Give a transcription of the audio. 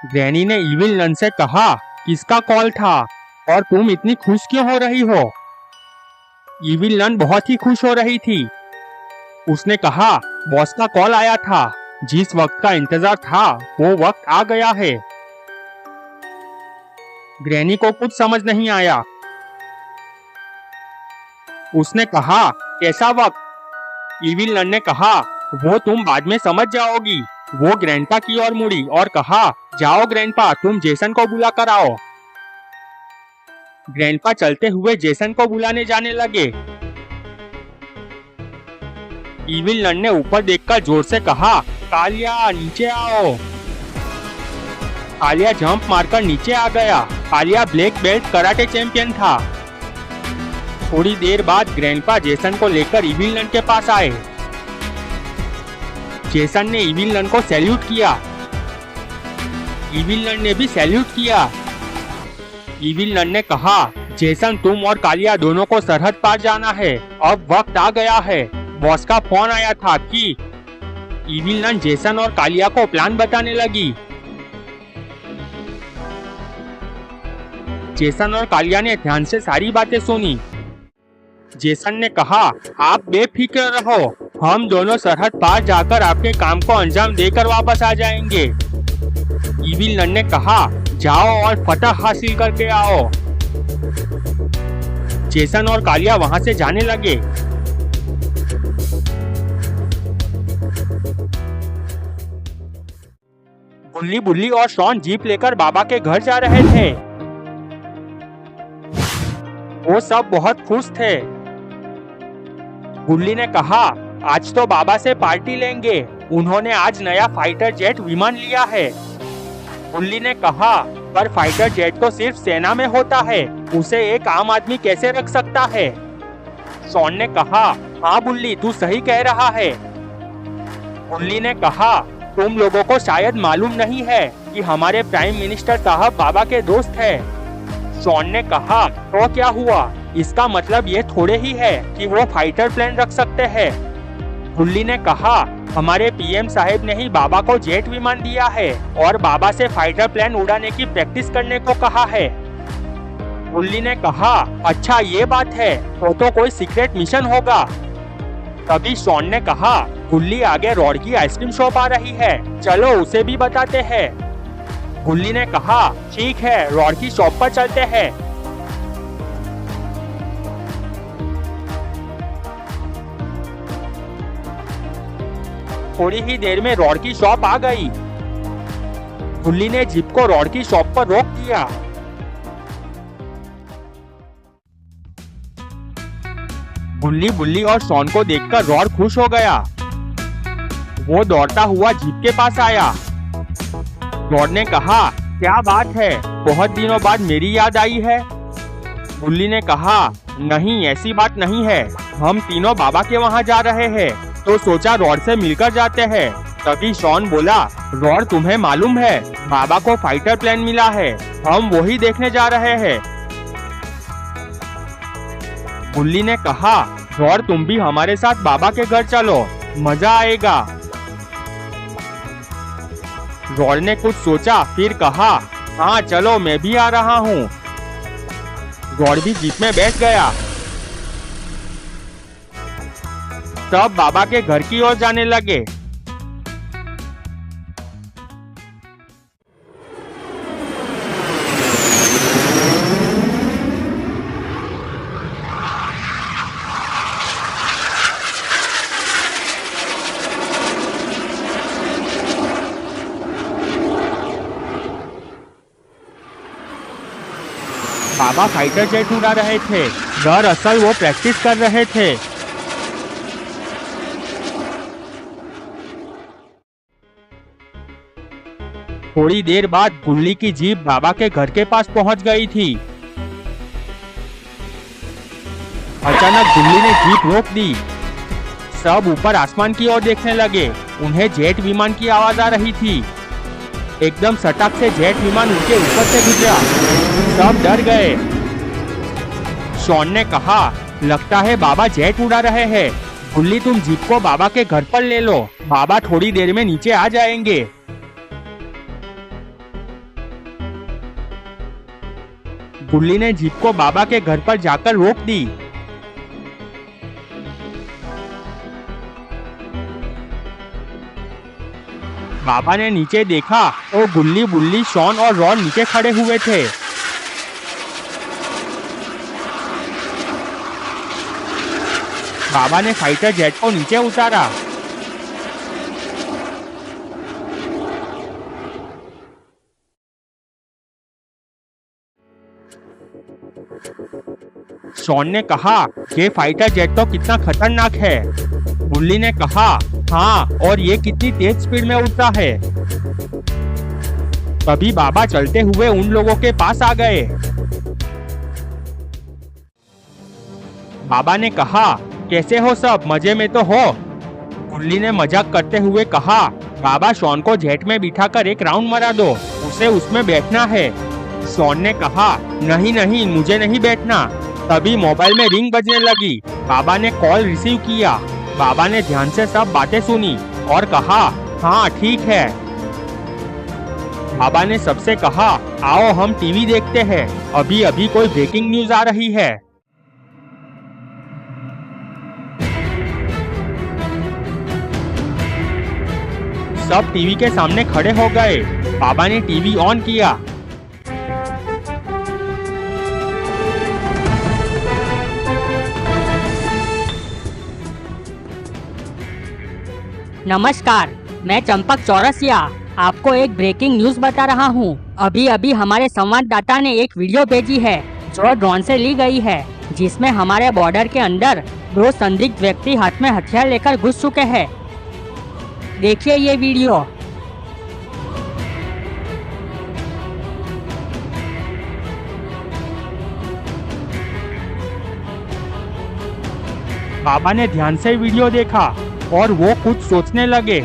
Granny ने evil none से कहा, किसका कॉल था और तुम इतनी खुश क्यों हो रही हो? इविल नन बहुत ही खुश हो रही थी। उसने कहा, बॉस का कॉल आया था। जिस वक्त का इंतजार था वो वक्त आ गया है। ग्रैनी को कुछ समझ नहीं आया। उसने कहा, कैसा वक्त? इविल नन ने कहा, वो तुम बाद में समझ जाओगी। वो ग्रैंडपा की ओर मुड़ी और कहा, जाओ ग्रैंडपा, तुम जेसन को बुला कर आओ। ग्रैंडपा चलते हुए जेसन को बुलाने जाने लगे। इविल नन ने ऊपर देखकर जोर से कहा, कालिया नीचे आओ। कालिया जंप मारकर नीचे आ गया। Kaliya black belt karate champion था। थोड़ी देर बाद ग्रैंडपा जेसन को लेकर इविल नन के पास आए। जेसन ने इविल नन को सैल्यूट किया। इविल नन ने भी सैल्यूट किया। इविल नन ने कहा, जेसन तुम और कालिया दोनों को सरहद पार जाना है। अब वक्त आ गया है। बॉस का फोन आया था कि इविल नन जेसन और कालिया को प्लान बताने लगी। जेसन और कालिया ने ध्यान से सारी बातें सुनी। जेसन ने कहा, आप बेफिक्र रहो, हम दोनों सरहद पार जाकर आपके काम को अंजाम देकर वापस आ जाएंगे। इविल नन ने कहा, जाओ और फतह हासिल करके आओ। जेसन और कालिया वहां से जाने लगे। बुल्ली बुल्ली और शॉन जीप लेकर बाबा के घर जा रहे थे। वो सब बहुत खुश थे। बुल्ली ने कहा, आज तो बाबा से पार्टी लेंगे। उन्होंने आज नया फाइटर जेट विमान लिया है। बुल्ली ने कहा, पर फाइटर जेट तो सिर्फ सेना में होता है, उसे एक आम आदमी कैसे रख सकता है? शॉन ने कहा, हाँ बुल्ली, तू सही कह रहा है। बुल्ली ने कहा, तुम लोगों को शायद मालूम नहीं है कि हमारे प्राइम मिनिस्टर साहब बाबा के दोस्त हैं। शॉन ने कहा, तो क्या हुआ? इसका मतलब ये थोड़े ही है कि वो फाइटर प्लेन रख सकते हैं। बुल्ली ने कहा, हमारे पीएम साहब ने ही बाबा को जेट विमान दिया है और बाबा से फाइटर प्लेन उड़ाने की प्रैक्टिस करने को कहा है। बुल्ली ने कहा, अच्छा ये बात है, तो कोई सीक्रेट मिशन होगा। तभी शॉन ने कहा, बुल्ली आगे रॉड की आइसक्रीम शॉप आ रही है, चलो उसे भी बताते हैं। बुल्ली ने कहा, ठीक है, रॉड की शॉप पर चलते हैं। थोड़ी ही देर में रॉड की शॉप आ गई। बुल्ली ने जीप को रॉड की शॉप पर रोक दिया। बुल्ली बुल्ली और शॉन को देखकर रॉड खुश हो गया। वो दौड़ता हुआ जीप के पास आया। रॉड ने कहा, क्या बात है, बहुत दिनों बाद मेरी याद आई है। बुल्ली ने कहा, नहीं ऐसी बात नहीं है, हम तीनों बाबा के वहाँ जा रहे हैं, तो सोचा रॉड से मिलकर जाते हैं। तभी शॉन बोला, रॉड तुम्हें मालूम है, बाबा को फाइटर प्लेन मिला है, हम वही देखने जा रहे हैं। बुल्ली ने कहा, रॉड तुम भी हमारे साथ बाबा के घर चलो, मजा आएगा। रॉड ने कुछ सोचा, फिर कहा, हाँ चलो मैं भी आ रहा हूँ। रॉड भी जीप में बैठ गया। सब बाबा के घर की ओर जाने लगे। बाबा फाइटर जेट उड़ा रहे थे। दरअसल वो प्रैक्टिस कर रहे थे। थोड़ी देर बाद गुल्ली की जीप बाबा के घर के पास पहुंच गई थी। अचानक गुल्ली ने जीप रोक दी। सब ऊपर आसमान की ओर देखने लगे। उन्हें जेट विमान की आवाज आ रही थी। एकदम सटक से जेट विमान उनके ऊपर से गुजरा। सब डर गए। शॉन ने कहा, लगता है बाबा जेट उड़ा रहे हैं। गुल्ली, तुम जीप को बाबा के घर पर ले लो। बाबा थोड़ी देर में नीचे आ जाएंगे। गुल्ली ने जीप को बाबा के घर पर जाकर रोक दी। बाबा ने नीचे देखा तो गुल्ली, बुल्ली, शॉन और रॉन नीचे खड़े हुए थे। बाबा ने फाइटर जेट को नीचे उतारा। शॉन ने कहा, ये फाइटर जेट तो कितना खतरनाक है। गुल्ली ने कहा, हाँ, और ये कितनी तेज स्पीड में उड़ता है। तभी बाबा चलते हुए उन लोगों के पास आ गए। बाबा ने कहा, कैसे हो सब, मजे में तो हो। गुल्ली ने मजाक करते हुए कहा, बाबा, शॉन को जेट में बिठाकर एक राउंड मरा दो, उसे उसमें बैठना है। शॉन ने कहा, नहीं नहीं, मुझे नहीं बैठना। तभी मोबाइल में रिंग बजने लगी। बाबा ने कॉल रिसीव किया। बाबा ने ध्यान से सब बातें सुनी और कहा, हाँ ठीक है। बाबा ने सबसे कहा, आओ हम टीवी देखते हैं, अभी अभी कोई ब्रेकिंग न्यूज आ रही है। सब टीवी के सामने खड़े हो गए। बाबा ने टीवी ऑन किया। नमस्कार, मैं चंपक चौरसिया आपको एक ब्रेकिंग न्यूज बता रहा हूँ। अभी अभी हमारे संवाददाता ने एक वीडियो भेजी है जो ड्रोन से ली गई है, जिसमें हमारे बॉर्डर के अंदर 2 संदिग्ध व्यक्ति हाथ में हथियार लेकर घुस चुके हैं। देखिए ये वीडियो। बाबा ने ध्यान से वीडियो देखा और वो कुछ सोचने लगे।